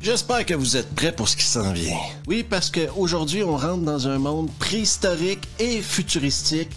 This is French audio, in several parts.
J'espère que vous êtes prêts pour ce qui s'en vient. Oui, parce qu'aujourd'hui, on rentre dans un monde préhistorique et futuristique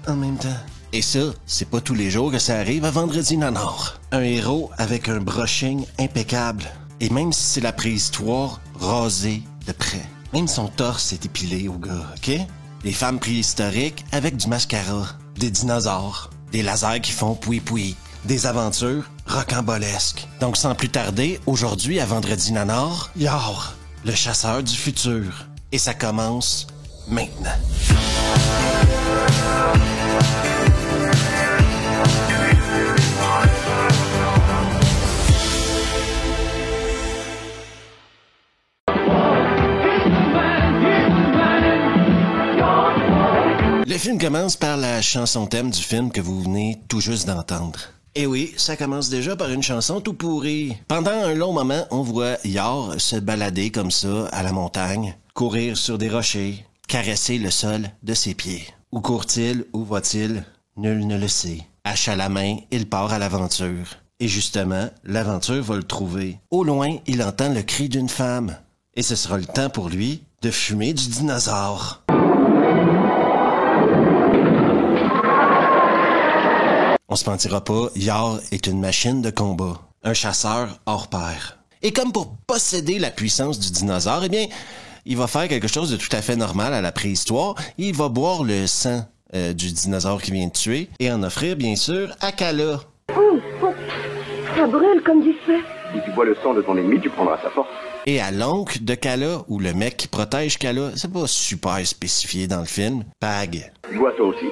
en même temps. Et ça, c'est pas tous les jours que ça arrive à Vendredi Nanor. Un héros avec un brushing impeccable. Et même si c'est la préhistoire, rasé de près. Même son torse est épilé au gars, ok? Des femmes préhistoriques avec du mascara. Des dinosaures. Des lasers qui font poui-poui. Des aventures rocambolesques. Donc sans plus tarder, aujourd'hui à Vendredi Nanor, Yor, le chasseur du futur. Et ça commence maintenant. Le film commence par la chanson thème du film que vous venez tout juste d'entendre. Et oui, ça commence déjà par une chanson tout pourrie. Pendant un long moment, on voit Yor se balader comme ça à la montagne, courir sur des rochers, caresser le sol de ses pieds. Où court-il, où va-t-il? Nul ne le sait. Hache à la main, il part à l'aventure. Et justement, l'aventure va le trouver. Au loin, il entend le cri d'une femme. Et ce sera le temps pour lui de fumer du dinosaure. On se mentira pas, Yor est une machine de combat, un chasseur hors pair. Et comme pour posséder la puissance du dinosaure, eh bien, il va faire quelque chose de tout à fait normal à la préhistoire. Il va boire le sang du dinosaure qu'il vient de tuer et en offrir, bien sûr, à Kala. Ça brûle comme du feu. Si tu bois le sang de ton ennemi, tu prendras sa force. Et à l'oncle de Kala, ou le mec qui protège Kala, c'est pas super spécifié dans le film, Pag. Bois toi aussi.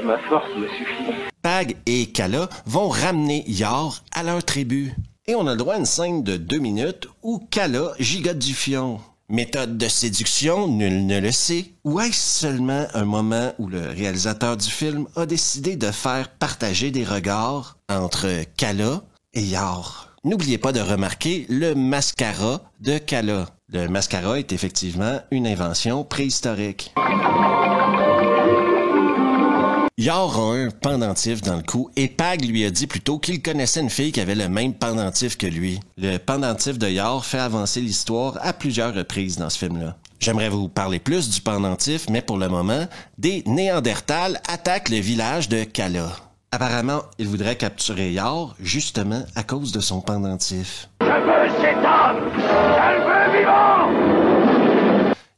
Ma force me suffit. Pag et Kala vont ramener Yor à leur tribu. Et on a le droit à une scène de 2 minutes où Kala gigote du fion. Méthode de séduction, nul ne le sait. Ou est-ce seulement un moment où le réalisateur du film a décidé de faire partager des regards entre Kala et Yor? N'oubliez pas de remarquer le mascara de Kala. Le mascara est effectivement une invention préhistorique. Yor a un pendentif dans le cou et Pag lui a dit plutôt qu'il connaissait une fille qui avait le même pendentif que lui. Le pendentif de Yor fait avancer l'histoire à plusieurs reprises dans ce film-là. J'aimerais vous parler plus du pendentif, mais pour le moment, des Néandertals attaquent le village de Kala. Apparemment, ils voudraient capturer Yor justement à cause de son pendentif. Je veux cet homme! Je le veux vivant!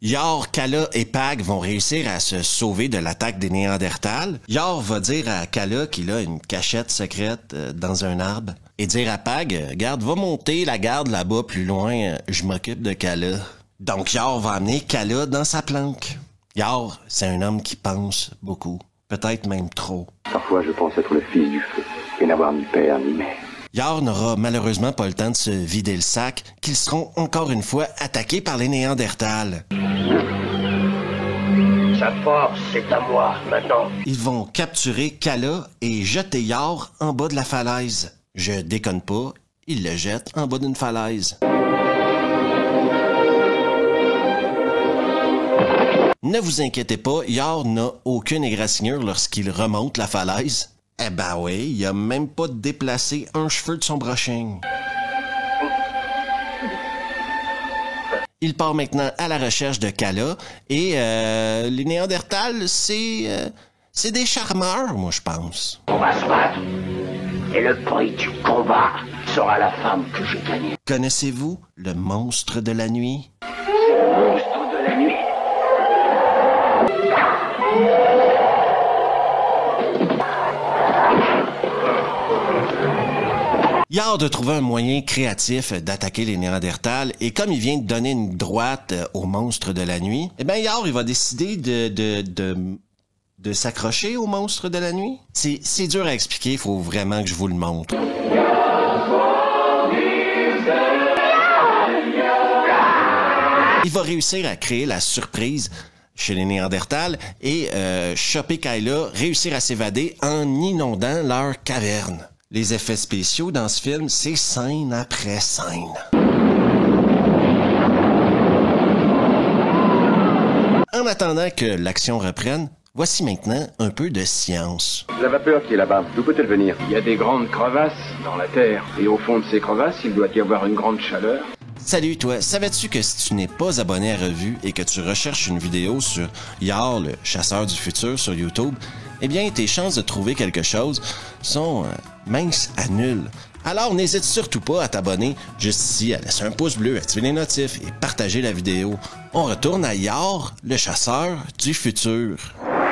Yor, Kala et Pag vont réussir à se sauver de l'attaque des Néandertals. Yor va dire à Kala qu'il a une cachette secrète dans un arbre et dire à Pag, garde, va monter la garde là-bas plus loin, je m'occupe de Kala. Donc Yor va amener Kala dans sa planque. Yor, c'est un homme qui pense beaucoup, peut-être même trop. Parfois, je pense être le fils du feu et n'avoir ni père ni mère. Yor n'aura malheureusement pas le temps de se vider le sac, qu'ils seront encore une fois attaqués par les Néandertals. Sa force, c'est à moi, maintenant. Ils vont capturer Kala et jeter Yor en bas de la falaise. Je déconne pas, ils le jettent en bas d'une falaise. Ne vous inquiétez pas, Yor n'a aucune égratignure lorsqu'il remonte la falaise. Eh ben oui, il a même pas déplacé un cheveu de son brushing. Il part maintenant à la recherche de Kala et les Néandertals, c'est des charmeurs, moi je pense. On va se battre. Et le prix du combat sera la femme que j'ai gagnée. Connaissez-vous le monstre de la nuit? Le monstre de la nuit. Yor de trouver un moyen créatif d'attaquer les Néandertals et comme il vient de donner une droite au monstre de la nuit, eh ben Yor il va décider de s'accrocher au monstre de la nuit. C'est dur à expliquer, il faut vraiment que je vous le montre. Il va réussir à créer la surprise chez les Néandertals et choper Kala, réussir à s'évader en inondant leur caverne. Les effets spéciaux dans ce film, c'est scène après scène. En attendant que l'action reprenne, voici maintenant un peu de science. La vapeur qui est là-bas, d'où peut-elle venir? Il y a des grandes crevasses dans la Terre. Et au fond de ces crevasses, il doit y avoir une grande chaleur. Salut toi, savais-tu que si tu n'es pas abonné à Revue et que tu recherches une vidéo sur Yar, le chasseur du futur sur YouTube, eh bien tes chances de trouver quelque chose sont minces à nulles. Alors n'hésite surtout pas à t'abonner juste ici, à laisser un pouce bleu, activer les notifs et partager la vidéo. On retourne à Yar, le chasseur du futur.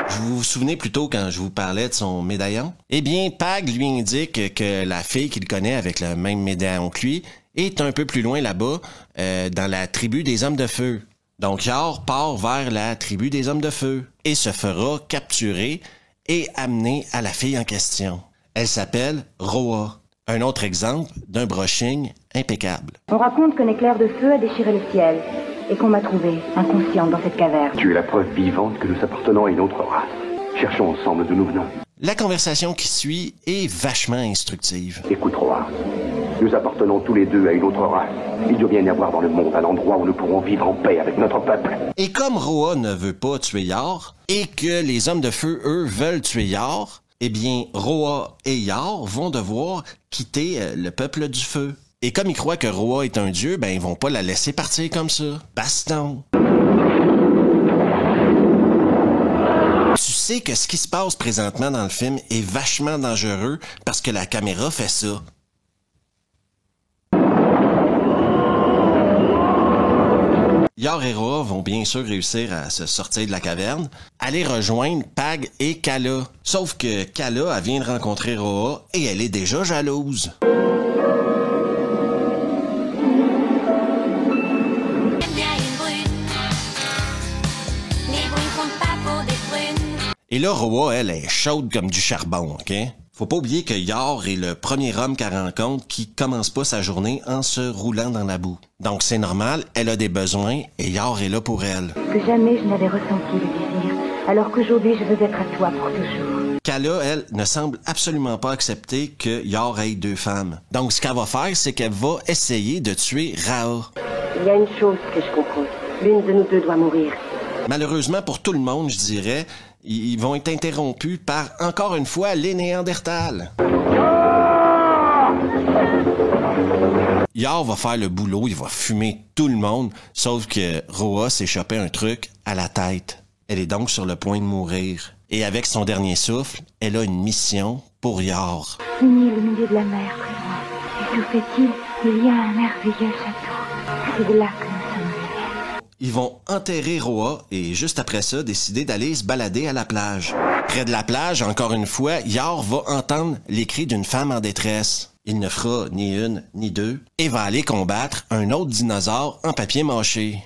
Vous vous souvenez plutôt quand je vous parlais de son médaillon? Eh bien, Pag lui indique que la fille qu'il connaît avec le même médaillon que lui est un peu plus loin là-bas, dans la tribu des Hommes de Feu. Donc Yar part vers la tribu des Hommes de Feu et se fera capturer et amener à la fille en question. Elle s'appelle Roa. Un autre exemple d'un brushing impeccable. On raconte qu'un éclair de feu a déchiré le ciel et qu'on m'a trouvée inconsciente dans cette caverne. Tu es la preuve vivante que nous appartenons à une autre race. Cherchons ensemble d'où nous venons. La conversation qui suit est vachement instructive. Écoute, Roa. Nous appartenons tous les deux à une autre race. Il doit bien y avoir dans le monde un endroit où nous pourrons vivre en paix avec notre peuple. Et comme Roa ne veut pas tuer Yar, et que les Hommes de Feu, eux, veulent tuer Yar, eh bien, Roa et Yar vont devoir quitter le peuple du feu. Et comme ils croient que Roa est un dieu, ben ils vont pas la laisser partir comme ça. Baston! Tu sais que ce qui se passe présentement dans le film est vachement dangereux parce que la caméra fait ça. Yar et Roa vont bien sûr réussir à se sortir de la caverne, aller rejoindre Pag et Kala. Sauf que Kala, elle vient de rencontrer Roa et elle est déjà jalouse. Et là, Roa, elle est chaude comme du charbon, OK? Faut pas oublier que Yar est le premier homme qu'elle rencontre qui commence pas sa journée en se roulant dans la boue. Donc c'est normal, elle a des besoins et Yar est là pour elle. Que jamais je n'avais ressenti le désir, alors qu'aujourd'hui je veux être à toi pour toujours. Kala, elle, ne semble absolument pas accepter que Yar ait deux femmes. Donc ce qu'elle va faire, c'est qu'elle va essayer de tuer Raa. Il y a une chose que je comprends. L'une de nous deux doit mourir. Malheureusement pour tout le monde, je dirais, ils vont être interrompus par, encore une fois, les Néandertals. Yar va faire le boulot, il va fumer tout le monde, sauf que Roa s'est chopé un truc à la tête. Elle est donc sur le point de mourir. Et avec son dernier souffle, elle a une mission pour Yar. Fini le milieu de la mer, près de moi. Et que fait-il? Il y a un merveilleux château. C'est de là que nous sommes venus. Ils vont enterrer Roa et juste après ça, décider d'aller se balader à la plage. Près de la plage, encore une fois, Yar va entendre les cris d'une femme en détresse. Il ne fera ni une, ni deux, et va aller combattre un autre dinosaure en papier mâché.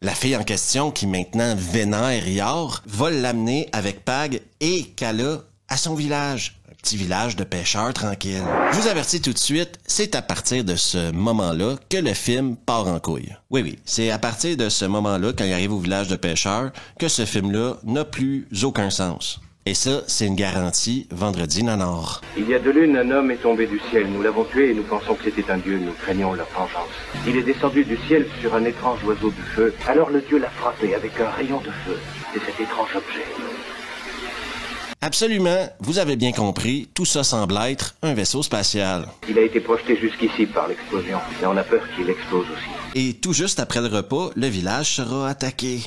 La fille en question, qui maintenant vénère Yar, va l'amener avec Pag et Kala à son village. Petit village de pêcheurs tranquille. Je vous avertis tout de suite, c'est à partir de ce moment-là que le film part en couille. Oui, c'est à partir de ce moment-là, quand il arrive au village de pêcheurs, que ce film-là n'a plus aucun sens. Et ça, c'est une garantie Vendredi Nanar. Il y a 2 lunes, un homme est tombé du ciel. Nous l'avons tué et nous pensons que c'était un dieu. Nous craignons leur vengeance. Il est descendu du ciel sur un étrange oiseau du feu. Alors le dieu l'a frappé avec un rayon de feu. C'est cet étrange objet. Absolument, vous avez bien compris, tout ça semble être un vaisseau spatial. Il a été projeté jusqu'ici par l'explosion, mais on a peur qu'il explose aussi. Et tout juste après le repas, le village sera attaqué.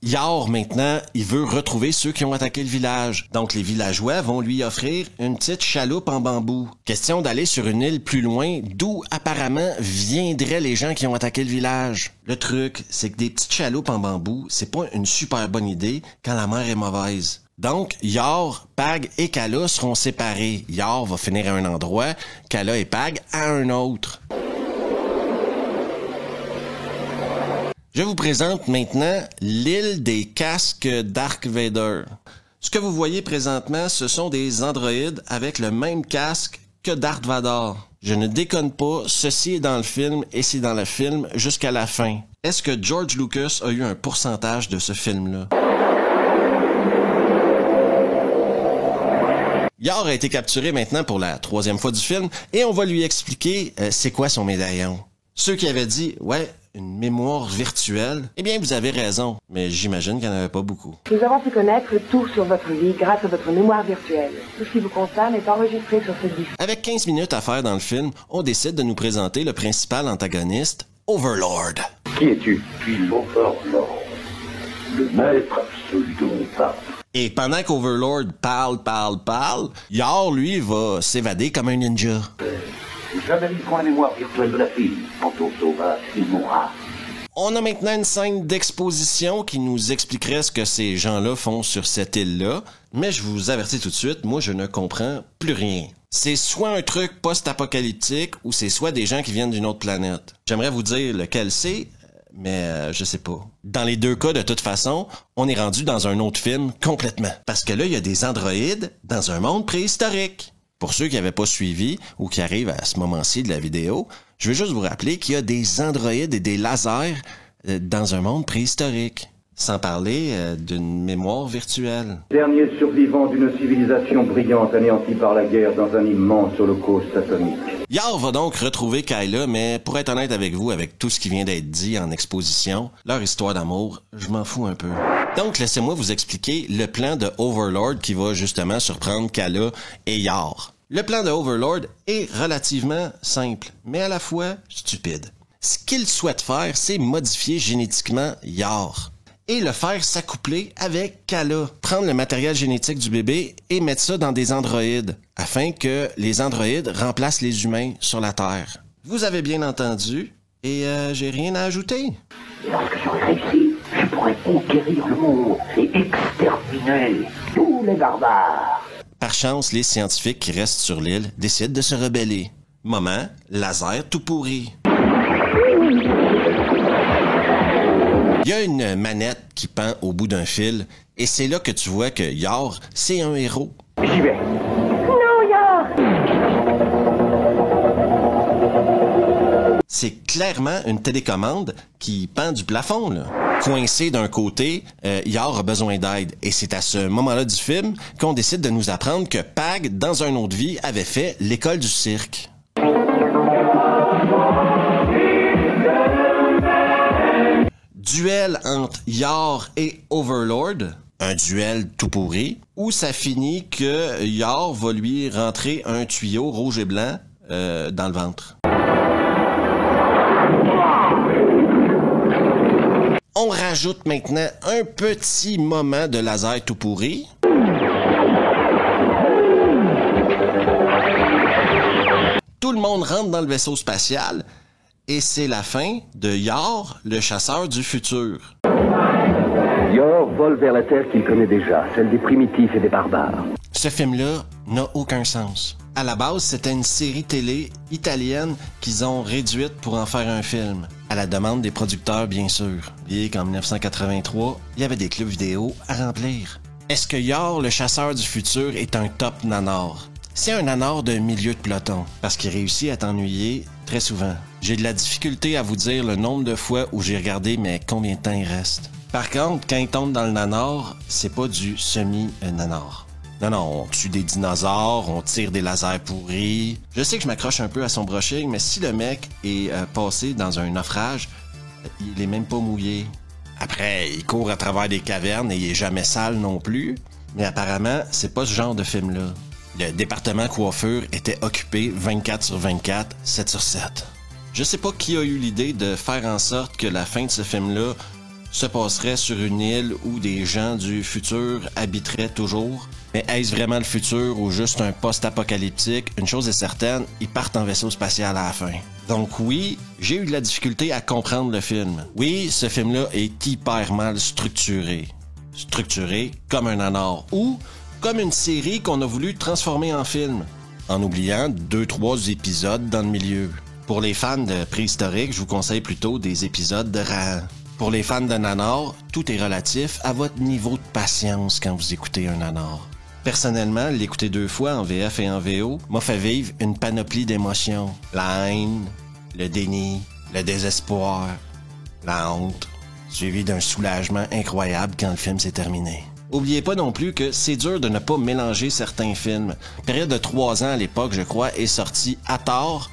Yar, maintenant, il veut retrouver ceux qui ont attaqué le village. Donc les villageois vont lui offrir une petite chaloupe en bambou. Question d'aller sur une île plus loin, d'où apparemment viendraient les gens qui ont attaqué le village. Le truc, c'est que des petites chaloupes en bambou, c'est pas une super bonne idée quand la mer est mauvaise. Donc, Yar, Pag et Kala seront séparés. Yar va finir à un endroit, Kala et Pag à un autre. Je vous présente maintenant l'île des casques Dark Vader. Ce que vous voyez présentement, ce sont des androïdes avec le même casque que Darth Vader. Je ne déconne pas, ceci est dans le film et c'est dans le film jusqu'à la fin. Est-ce que George Lucas a eu un pourcentage de ce film-là? Yar a été capturé maintenant pour la 3e fois du film et on va lui expliquer c'est quoi son médaillon. Ceux qui avaient dit « Ouais, Une mémoire virtuelle? Eh bien, vous avez raison, mais j'imagine qu'il n'y en avait pas beaucoup. Nous avons pu connaître tout sur votre vie grâce à votre mémoire virtuelle. Tout ce qui vous concerne est enregistré sur ce disque. Avec 15 minutes à faire dans le film, on décide de nous présenter le principal antagoniste, Overlord. Qui es-tu? Puis l'Overlord, le maître absolu de mon peuple. Et pendant qu'Overlord parle, Yor, lui, va s'évader comme un ninja. Nous analyserons la mémoire virtuelle de la fille. Quant au sauvage, il mourra. On a maintenant une scène d'exposition qui nous expliquerait ce que ces gens-là font sur cette île-là, mais je vous avertis tout de suite, moi je ne comprends plus rien. C'est soit un truc post-apocalyptique ou c'est soit des gens qui viennent d'une autre planète. J'aimerais vous dire lequel c'est, mais je sais pas. Dans les deux cas, de toute façon, on est rendu dans un autre film complètement. Parce que là, il y a des androïdes dans un monde préhistorique. Pour ceux qui n'avaient pas suivi ou qui arrivent à ce moment-ci de la vidéo, je veux juste vous rappeler qu'il y a des androïdes et des lasers dans un monde préhistorique. Sans parler d'une mémoire virtuelle. Dernier survivant d'une civilisation brillante anéantie par la guerre dans un immense holocauste atomique. Yor va donc retrouver Kyla, mais pour être honnête avec vous, avec tout ce qui vient d'être dit en exposition, leur histoire d'amour, je m'en fous un peu. Donc laissez-moi vous expliquer le plan de Overlord qui va justement surprendre Kyla et Yor. Le plan de Overlord est relativement simple, mais à la fois stupide. Ce qu'il souhaite faire, c'est modifier génétiquement Yor et le faire s'accoupler avec Kala. Prendre le matériel génétique du bébé et mettre ça dans des androïdes, afin que les androïdes remplacent les humains sur la Terre. Vous avez bien entendu, et j'ai rien à ajouter. Et lorsque j'aurai réussi, je pourrai conquérir le monde et exterminer tous les barbares. Par chance, les scientifiques qui restent sur l'île décident de se rebeller. Moment, laser tout pourri. Il y a une manette qui pend au bout d'un fil, et c'est là que tu vois que Yor, c'est un héros. J'y vais. Non, Yor! C'est clairement une télécommande qui pend du plafond, là. Coincé d'un côté, Yor a besoin d'aide. Et c'est à ce moment-là du film qu'on décide de nous apprendre que Pag, dans une autre vie, avait fait l'école du cirque. Duel entre Yor et Overlord, un duel tout pourri, où ça finit que Yor va lui rentrer un tuyau rouge et blanc dans le ventre. On rajoute maintenant un petit moment de laser tout pourri. Tout le monde rentre dans le vaisseau spatial. Et c'est la fin de Yor, le chasseur du futur. Yor vole vers la Terre qu'il connaît déjà, celle des primitifs et des barbares. Ce film-là n'a aucun sens. À la base, c'était une série télé italienne qu'ils ont réduite pour en faire un film. À la demande des producteurs, bien sûr. Bien qu'en 1983, il y avait des clubs vidéo à remplir. Est-ce que Yor, le chasseur du futur, est un top nanar? C'est un nanar de milieu de peloton, parce qu'il réussit à t'ennuyer très souvent. J'ai de la difficulté à vous dire le nombre de fois où j'ai regardé, mais combien de temps il reste. Par contre, quand il tombe dans le nanar, c'est pas du semi-nanar. Non, on tue des dinosaures, on tire des lasers pourris. Je sais que je m'accroche un peu à son brushing, mais si le mec est passé dans un naufrage, il est même pas mouillé. Après, il court à travers des cavernes et il est jamais sale non plus. Mais apparemment, c'est pas ce genre de film-là. Le département coiffure était occupé 24 sur 24, 7 sur 7. Je sais pas qui a eu l'idée de faire en sorte que la fin de ce film-là se passerait sur une île où des gens du futur habiteraient toujours. Mais est-ce vraiment le futur ou juste un post-apocalyptique? Une chose est certaine, ils partent en vaisseau spatial à la fin. Donc oui, j'ai eu de la difficulté à comprendre le film. Oui, ce film-là est hyper mal structuré. Structuré comme un nanar ou comme une série qu'on a voulu transformer en film, en oubliant 2-3 épisodes dans le milieu. Pour les fans de préhistorique, je vous conseille plutôt des épisodes de Rahan. Pour les fans de nanar, tout est relatif à votre niveau de patience quand vous écoutez un nanar. Personnellement, l'écouter 2 fois en VF et en VO m'a fait vivre une panoplie d'émotions. La haine, le déni, le désespoir, la honte, suivi d'un soulagement incroyable quand le film s'est terminé. Oubliez pas non plus que c'est dur de ne pas mélanger certains films. Période de 3 ans à l'époque, je crois, est sorti Hathor,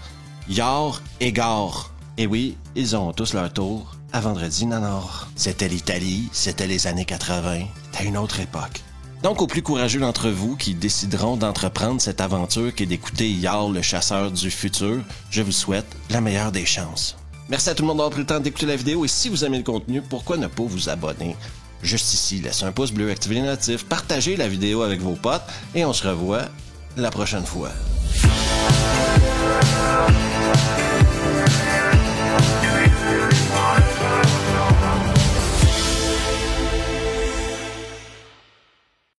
Yor et Gar. Et oui, ils ont tous leur tour à Vendredi Nanor. C'était l'Italie, c'était les années 80, c'était une autre époque. Donc aux plus courageux d'entre vous qui décideront d'entreprendre cette aventure qu'est d'écouter Yar le chasseur du futur, je vous souhaite la meilleure des chances. Merci à tout le monde d'avoir pris le temps d'écouter la vidéo et si vous aimez le contenu, pourquoi ne pas vous abonner? Juste ici, laissez un pouce bleu, activez les notifs, partagez la vidéo avec vos potes et on se revoit la prochaine fois.